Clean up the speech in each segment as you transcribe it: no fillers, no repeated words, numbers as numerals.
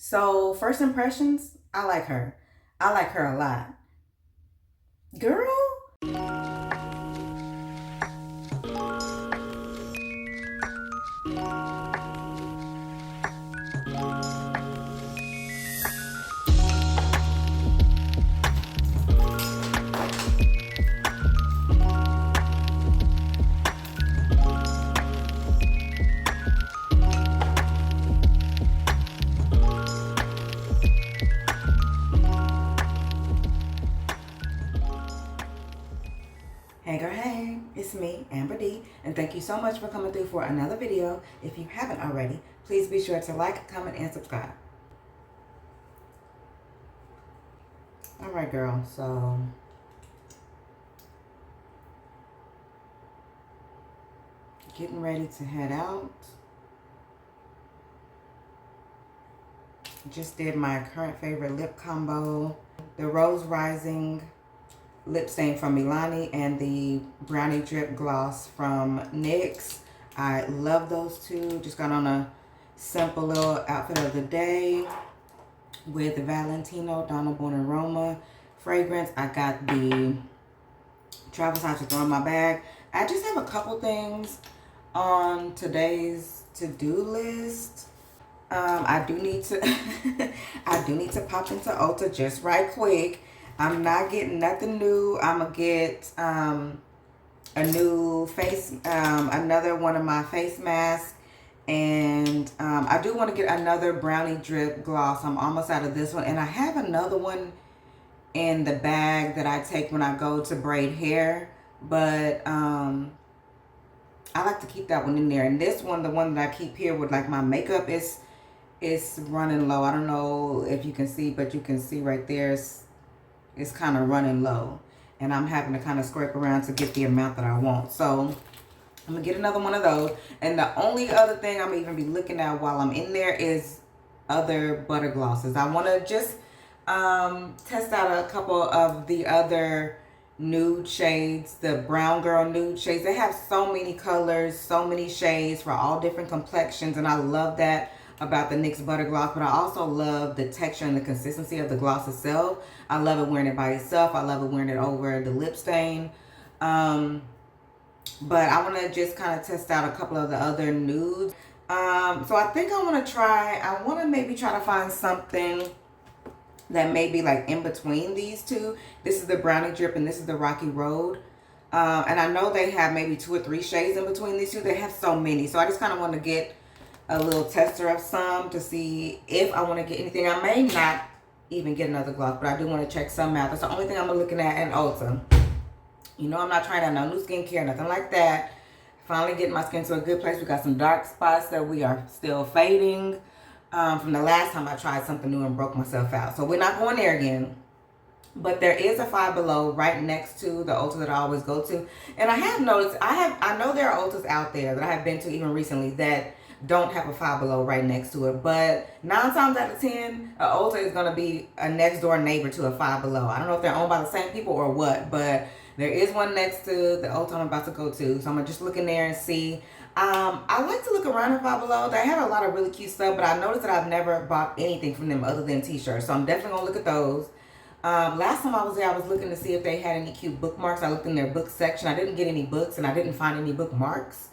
So first impressions, I like her. I like her a lot. Girl. Hey girl, hey, it's me, Amber D, and thank you so much for coming through for another video. If you haven't already, please be sure to like, comment, and subscribe. Alright girl, so getting ready to head out. Just did my current favorite lip combo, the Rose Rising lip stain from Milani and the Brownie Drip Gloss from NYX. I love those two. Just got on a simple little outfit of the day with the Valentino Donna Born Aroma fragrance. I got the travel size to throw in my bag. I just have a couple things on today's to-do list. I do need to I do need to pop into Ulta just right quick. I'm not getting nothing new. I'm gonna get a new face, another one of my face masks, and I do want to get another Brownie Drip Gloss. I'm almost out of this one, and I have another one in the bag that I take when I go to braid hair, but I like to keep that one in there. And this one, the one that I keep here with like my makeup, is running low. I don't know if you can see, but you can see right there, it's kind of running low, and I'm having to kind of scrape around to get the amount that I want. So I'm gonna get another one of those. And the only other thing I'm even be looking at while I'm in there is other butter glosses. I want to just test out a couple of the other nude shades, the Brown Girl nude shades. They have so many colors, so many shades for all different complexions, and I love that about the NYX butter gloss. But I also love the texture and the consistency of the gloss itself. I love it wearing it by itself. I love it wearing it over the lip stain. But I want to just kind of test out a couple of the other nudes. So I think I want to maybe try to find something that may be like in between these two. This is the Brownie Drip and this is the Rocky Road. And I know they have maybe 2 or 3 shades in between these two. They have so many. So I just kind of want to get a little tester of some to see if I want to get anything. I may not even get another gloss, but I do want to check some out. That's the only thing I'm looking at in Ulta. You know, I'm not trying out no new skincare, nothing like that. Finally getting my skin to a good place. We got some dark spots that we are still fading from the last time I tried something new and broke myself out. So we're not going there again. But there is a Five Below right next to the Ulta that I always go to. And I have noticed, I know there are Ultas out there that I have been to even recently that don't have a Five Below right next to it. But 9 times out of 10, a Ulta is going to be a next door neighbor to a Five Below. I don't know if they're owned by the same people or what, but there is one next to the Ulta I'm about to go to. So I'm going to just look in there and see. I like to look around at Five Below. They have a lot of really cute stuff, but I noticed that I've never bought anything from them other than t-shirts. So I'm definitely going to look at those. Last time I was there, I was looking to see if they had any cute bookmarks. I looked in their book section. I didn't get any books, and I didn't find any bookmarks.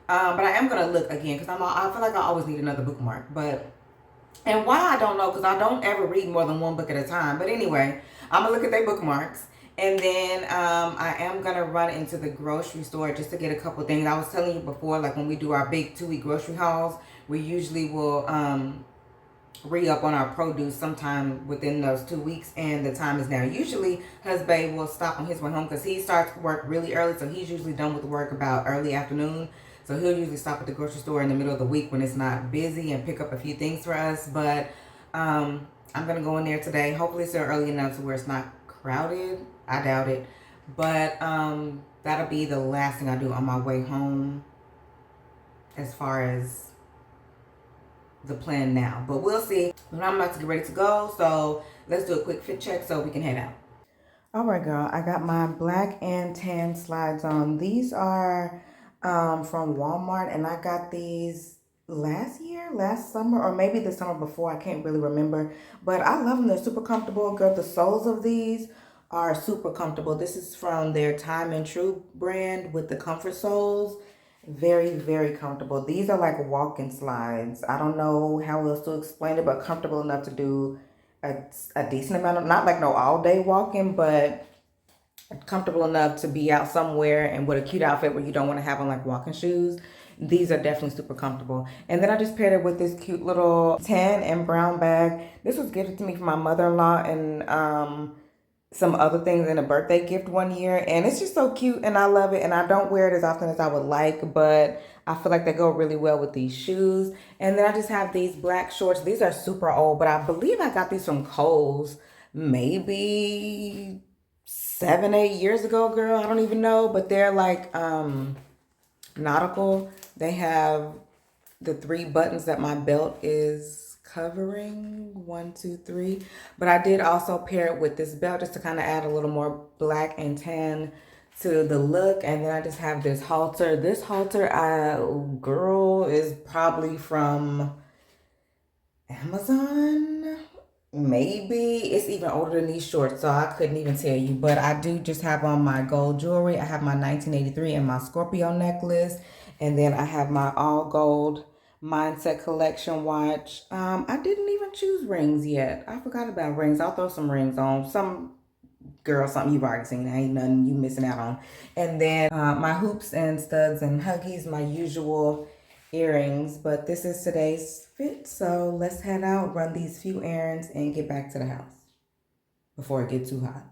But I am going to look again because I feel like I always need another bookmark. And why, I don't know, because I don't ever read more than one book at a time. But anyway, I'm going to look at their bookmarks. And then I am going to run into the grocery store just to get a couple things. I was telling you before, like when we do our big 2-week grocery hauls, we usually will re-up on our produce sometime within those 2 weeks, and the time is now. Usually husband will stop on his way home because he starts work really early, so he's usually done with work about early afternoon. So he'll usually stop at the grocery store in the middle of the week when it's not busy and pick up a few things for us. But I'm gonna go in there today. Hopefully it's still early enough to where it's not crowded. I doubt it, but that'll be the last thing I do on my way home as far as the plan now. But we'll see. But I'm about to get ready to go, so let's do a quick fit check so we can head out. All right, girl, I got my black and tan slides on. These are from Walmart, and I got these last summer, or maybe the summer before. I can't really remember. But I love them. They're super comfortable. Girl, the soles of these are super comfortable. This is from their Time and True brand with the comfort soles. Very, very comfortable. These are like walking slides. I don't know how else to explain it, but comfortable enough to do a decent amount of, not like no all day walking, but comfortable enough to be out somewhere and with a cute outfit where you don't want to have on like walking shoes. These are definitely super comfortable. And then I just paired it with this cute little tan and brown bag. This was gifted to me from my mother-in-law and some other things in a birthday gift one year. And it's just so cute and I love it. And I don't wear it as often as I would like, but I feel like they go really well with these shoes. And then I just have these black shorts. These are super old, but I believe I got these from Kohl's maybe 7, 8 years ago, girl. I don't even know, but they're like nautical. They have the 3 buttons that my belt is covering. 1, 2, 3. But I did also pair it with this belt just to kind of add a little more black and tan to the look. And then I just have this halter. This halter, girl, is probably from Amazon. Maybe it's even older than these shorts, so I couldn't even tell you. But I do just have on my gold jewelry. I have my 1983 and my Scorpio necklace, and then I have my all gold Mindset Collection watch. I didn't even choose rings yet. I forgot about rings. I'll throw some rings on. Something you've already seen. Ain't nothing you missing out on. And then my hoops and studs and huggies, my usual earrings. But this is today's fit, so let's head out, run these few errands, and get back to the house before it gets too hot.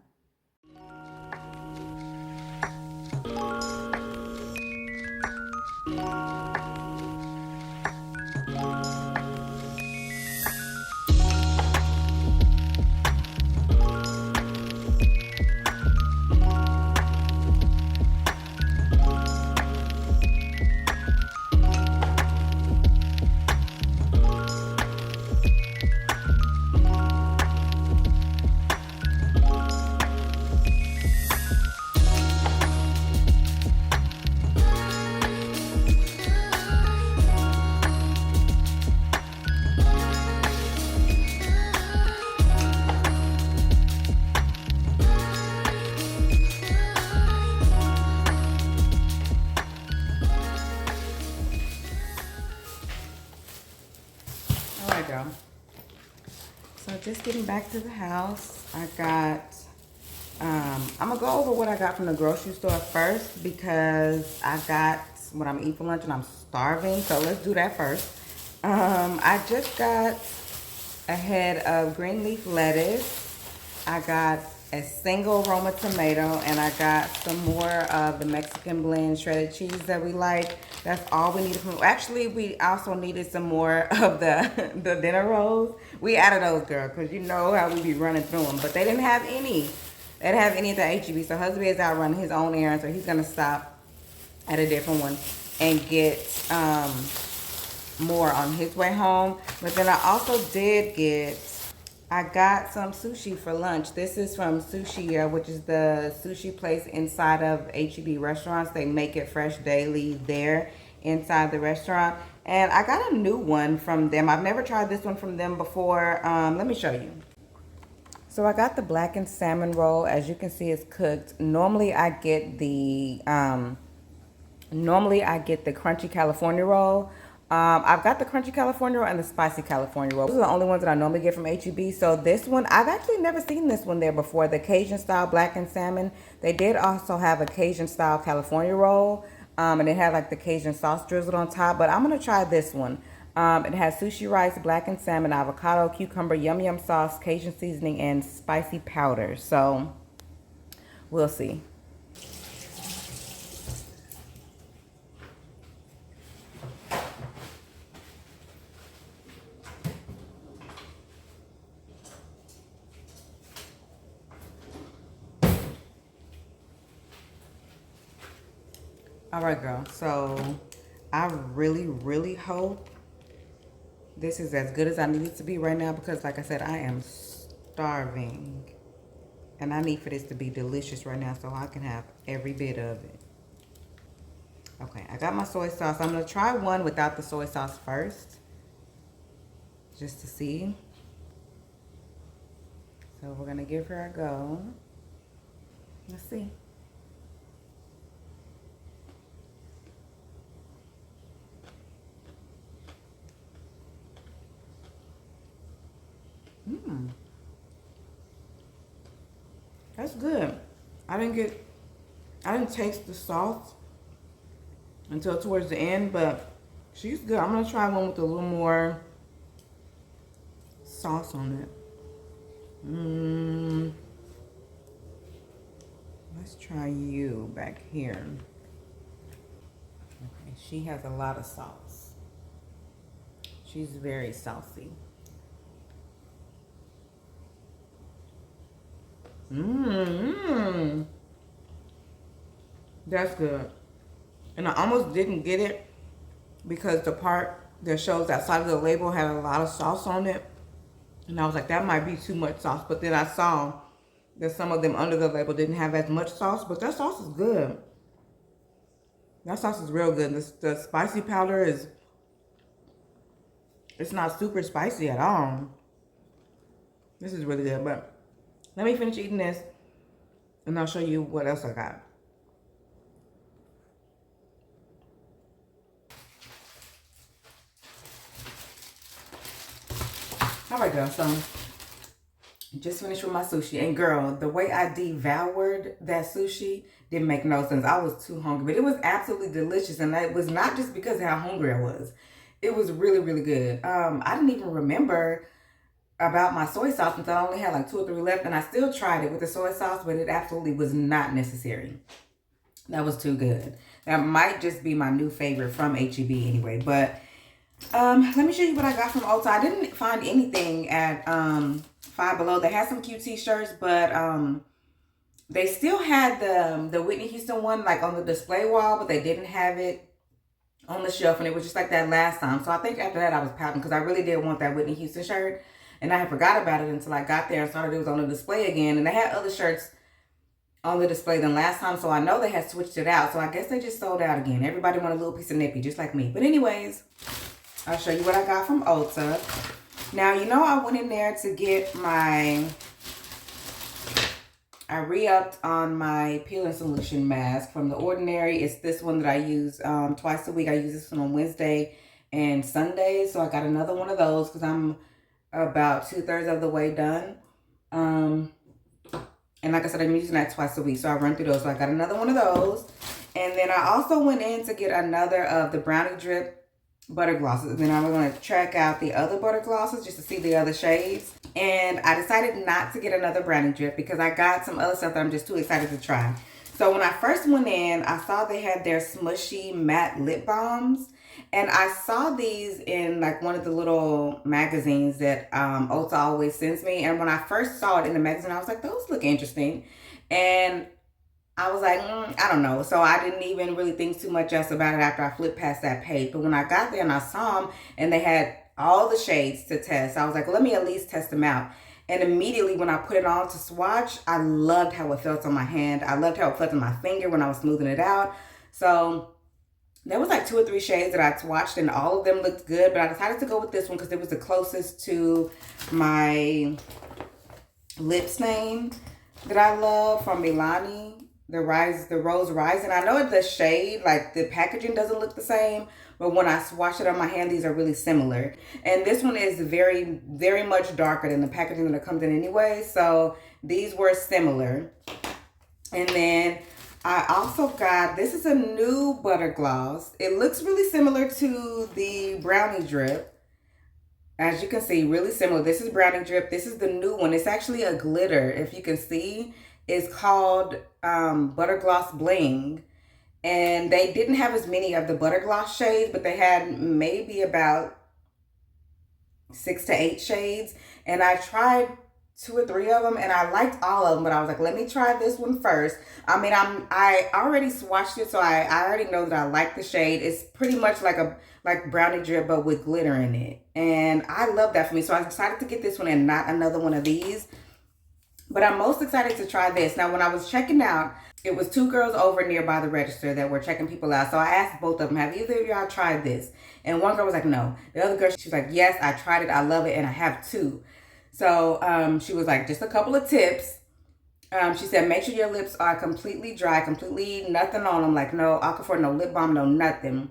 So just getting back to the house, I got, I'm gonna go over what I got from the grocery store first because I got what I'm eating for lunch and I'm starving. So let's do that first. I just got a head of green leaf lettuce. I got a single Roma tomato, and I got some more of the Mexican blend shredded cheese that we like. That's all we needed from, actually we also needed some more of the dinner rolls. We added those, girl, because you know how we be running through them, but they didn't have any. They didn't have any at the H-E-B, so husband is out running his own errand, so he's gonna stop at a different one and get more on his way home. But then I also I got some sushi for lunch. This is from Sushi, which is the sushi place inside of H-E-B restaurants. They make it fresh daily there inside the restaurant. And I got a new one from them. I've never tried this one from them before. Let me show you. So I got the blackened salmon roll. As you can see, it's cooked. Normally I get the crunchy California roll. I've got the crunchy California roll and the spicy California roll. Those are the only ones that I normally get from H-E-B. So this one, I've actually never seen this one there before. The Cajun style blackened salmon. They did also have a Cajun style California roll. And it had like the Cajun sauce drizzled on top. But I'm going to try this one. It has sushi rice, blackened salmon, avocado, cucumber, yum yum sauce, Cajun seasoning, and spicy powder. So we'll see. All right, girl. So I really, really hope this is as good as I need it to be right now because, like I said, I am starving. And I need for this to be delicious right now so I can have every bit of it. Okay, I got my soy sauce. I'm going to try one without the soy sauce first, just to see. So we're going to give her a go. Let's see. Mmm. That's good. I didn't taste the sauce until towards the end, but she's good. I'm gonna try one with a little more sauce on it. Let's try you back here. Okay, she has a lot of sauce. She's very saucy. That's good. And I almost didn't get it because the part that shows outside of the label had a lot of sauce on it. And I was like, that might be too much sauce. But then I saw that some of them under the label didn't have as much sauce. But that sauce is good. That sauce is real good. The spicy powder is, it's not super spicy at all. This is really good. But let me finish eating this and I'll show you what else I got. All right, girl, so just finished with my sushi. And girl, the way I devoured that sushi didn't make no sense. I was too hungry, but it was absolutely delicious. And it was not just because of how hungry I was. It was really, really good. I didn't even remember about my soy sauce since I only had like 2 or 3 left. And I still tried it with the soy sauce, but it absolutely was not necessary. That was too good. That might just be my new favorite from H-E-B anyway. But let me show you what I got from Ulta. I didn't find anything at Five Below. They had some cute t-shirts, but they still had the Whitney Houston one like on the display wall, but they didn't have it on the shelf, and it was just like that last time. So I think after that I was pouting because I really did want that Whitney Houston shirt, and I had forgot about it until I got there and started it was on the display again. And they had other shirts on the display than last time, so I know they had switched it out. So I guess they just sold out again. Everybody want a little piece of nippy, just like me. But anyways, I'll show you what I got from Ulta. Now, you know I went in there to get I re-upped on my peeling solution mask from The Ordinary. It's this one that I use twice a week. I use this one on Wednesday and Sunday. So I got another one of those because I'm about 2/3 of the way done. And like I said, I'm using that twice a week. So I run through those. So I got another one of those. And then I also went in to get another of the Brownie Drip butter glosses. And then I'm going to track out the other butter glosses just to see the other shades. And I decided not to get another Brownie Drip because I got some other stuff that I'm just too excited to try. So when I first went in, I saw they had their smushy matte lip balms. And I saw these in like one of the little magazines that Ulta always sends me. And when I first saw it in the magazine, I was like, those look interesting. And I was like, I don't know. So I didn't even really think too much else about it after I flipped past that page. But when I got there and I saw them and they had all the shades to test, I was like, well, let me at least test them out. And immediately when I put it on to swatch, I loved how it felt on my hand. I loved how it felt on my finger when I was smoothing it out. So there was like 2 or 3 shades that I swatched and all of them looked good. But I decided to go with this one because it was the closest to my lip stain that I love from Milani. The Rose Rising. I know the shade, like the packaging doesn't look the same, but when I swatch it on my hand, these are really similar. And this one is very, very much darker than the packaging that it comes in anyway. So these were similar. And then I also got, this is a new butter gloss. It looks really similar to the Brownie Drip. As you can see, really similar. This is Brownie Drip. This is the new one. It's actually a glitter, if you can see. It's called Butter Gloss Bling. And they didn't have as many of the butter gloss shades, but they had maybe about 6 to 8 shades. And I tried 2 or 3 of them and I liked all of them, but I was like, let me try this one first. I mean, I already swatched it, so I already know that I like the shade. It's pretty much like Brownie Drip, but with glitter in it. And I love that for me. So I decided to get this one and not another one of these. But I'm most excited to try this. Now, when I was checking out, it was two girls over nearby the register that were checking people out. So I asked both of them, have either of y'all tried this? And one girl was like, no. The other girl, she was like, yes, I tried it. I love it. And I have too. So she was like, just a couple of tips. She said, make sure your lips are completely dry, completely nothing on them. Like no Aquaphor, no lip balm, no nothing.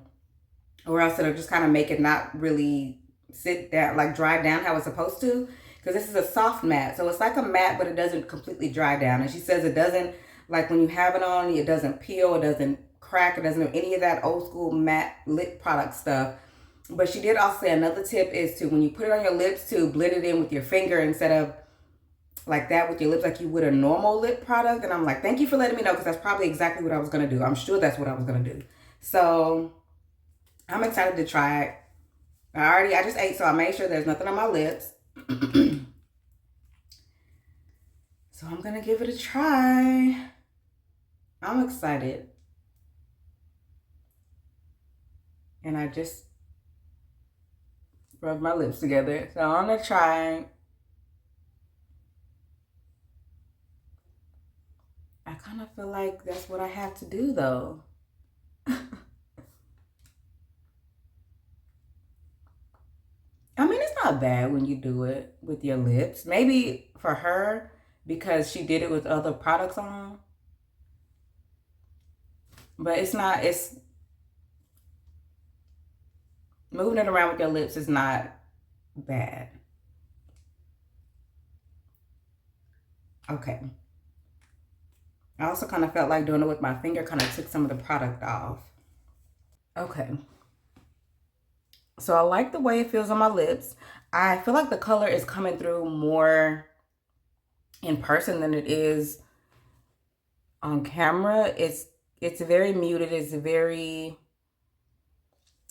Or else it'll just kind of make it not really sit down, like dry down how it's supposed to. Because this is a soft matte. So it's like a matte, but it doesn't completely dry down. And she says it doesn't, like when you have it on, it doesn't peel, it doesn't crack, it doesn't have any of that old school matte lip product stuff. But she did also say another tip is to, when you put it on your lips, to blend it in with your finger instead of like that with your lips like you would a normal lip product. And I'm like, thank you for letting me know, because that's probably exactly what I was going to do. I'm sure that's what I was going to do. So I'm excited to try it. I just ate, so I made sure there's nothing on my lips. So I'm going to give it a try. I'm excited. And I just rubbed my lips together. So I'm going to try. I kind of feel like that's what I have to do though. I mean, it's not bad when you do it with your lips. Maybe for her, because she did it with other products on. But it's moving it around with your lips is not bad. Okay. I also kind of felt like doing it with my finger kind of took some of the product off. Okay. So I like the way it feels on my lips. I feel like the color is coming through more in person than it is on camera. It's very muted. It's very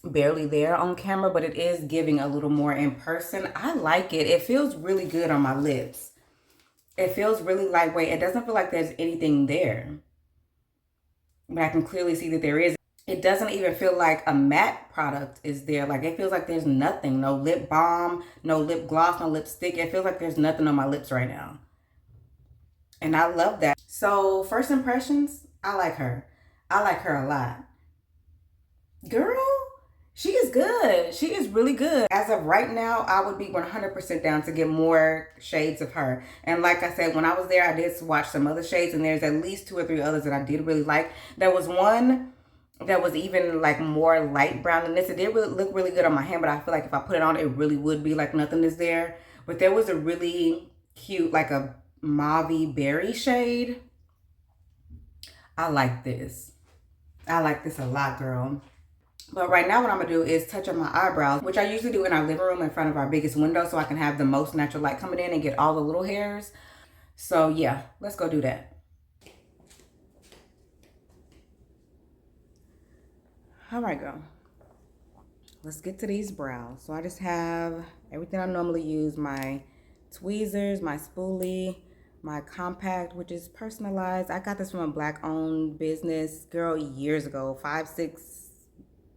barely there on camera, but it is giving a little more in person. I like it. It feels really good on my lips. It feels really lightweight. It doesn't feel like there's anything there, but I can clearly see that there is. It doesn't even feel like a matte product is there. Like it feels like there's nothing. No lip balm, no lip gloss, no lipstick. It feels like there's nothing on my lips right now. And I love that. So first impressions, I like her. I like her a lot. Girl, she is good. She is really good. As of right now, I would be 100% down to get more shades of her. And like I said, when I was there, I did watch some other shades, and there's at least 2 or 3 others that I did really like. There was one that was even like more light brown than this. It did really look really good on my hand, but I feel like if I put it on, it really would be like nothing is there. But there was a really cute, like a mauve berry shade. I like this. I like this a lot, girl. But right now what I'm going to do is touch up my eyebrows, which I usually do in our living room in front of our biggest window so I can have the most natural light coming in and get all the little hairs. So yeah, let's go do that. All right, girl. Let's get to these brows. So I just have everything I normally use, my tweezers, my spoolie, my compact, which is personalized. I got this from a Black-owned business, girl, years ago, 5, 6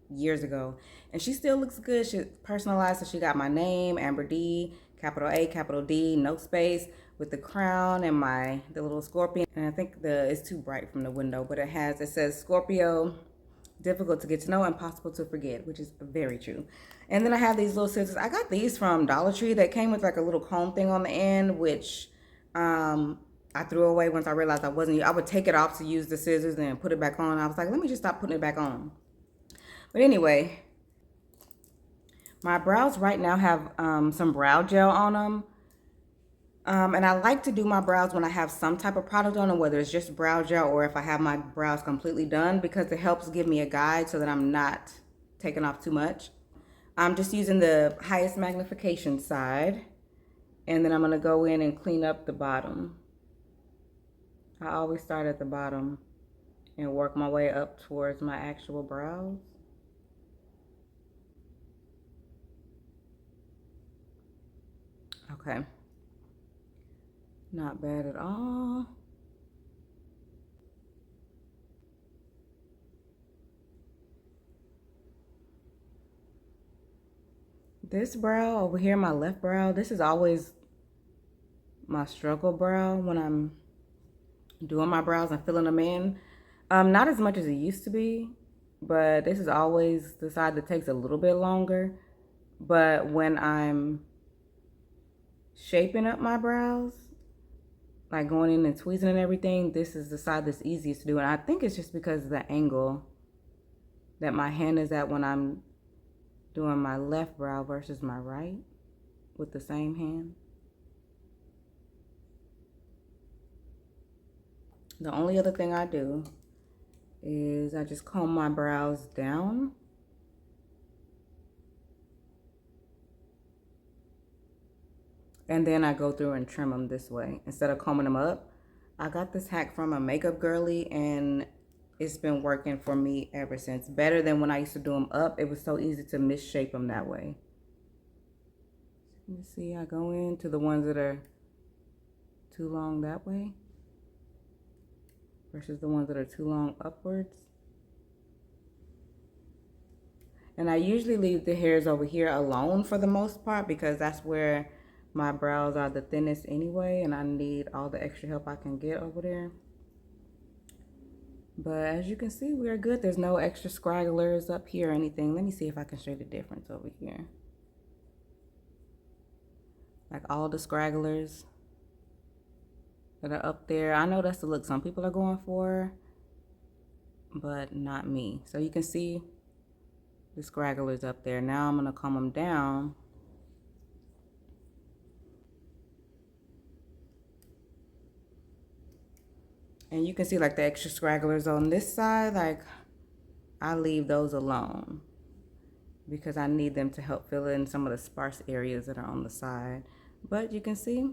years ago, and she still looks good. She's personalized, so she got my name, Amber D, capital A, capital D, no space, with the crown and the little scorpion. And I think it's too bright from the window, but it says Scorpio, difficult to get to know, impossible to forget, which is very true. And then I have these little scissors. I got these from Dollar Tree. They came with like a little comb thing on the end, which I threw away once I realized I would take it off to use the scissors and put it back on. I was like, let me just stop putting it back on. But anyway, my brows right now have some brow gel on them. And I like to do my brows when I have some type of product on them, whether it's just brow gel or if I have my brows completely done, because it helps give me a guide so that I'm not taking off too much. I'm just using the highest magnification side. And then I'm going to go in and clean up the bottom. I always start at the bottom and work my way up towards my actual brows. Okay. Not bad at all. This brow over here, my left brow, this is always my struggle brow when I'm doing my brows and filling them in. Not as much as it used to be, but this is always the side that takes a little bit longer. But when I'm shaping up my brows, like going in and tweezing and everything, this is the side that's easiest to do. And I think it's just because of the angle that my hand is at when I'm doing my left brow versus my right with the same hand. The only other thing I do is I just comb my brows down. And then I go through and trim them this way instead of combing them up. I got this hack from a makeup girly and it's been working for me ever since. Better than when I used to do them up. It was so easy to misshape them that way. You see, I go into the ones that are too long that way versus the ones that are too long upwards. And I usually leave the hairs over here alone for the most part because that's where my brows are the thinnest anyway, and I need all the extra help I can get over there. But as you can see, we are good. There's no extra scragglers up here or anything. Let me see if I can show you the difference over here. Like all the scragglers that are up there. I know that's the look some people are going for, but not me. So you can see the scragglers up there. Now I'm gonna comb them down. And you can see like the extra scragglers on this side, like I leave those alone because I need them to help fill in some of the sparse areas that are on the side. But you can see,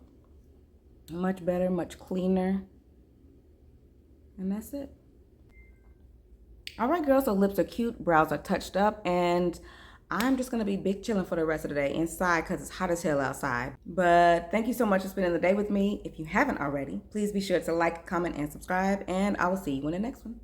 much better, much cleaner. And that's it. All right, girls, so lips are cute, brows are touched up, and I'm just gonna be big chilling for the rest of the day inside because it's hot as hell outside. But thank you so much for spending the day with me. If you haven't already, please be sure to like, comment, and subscribe, and I will see you in the next one.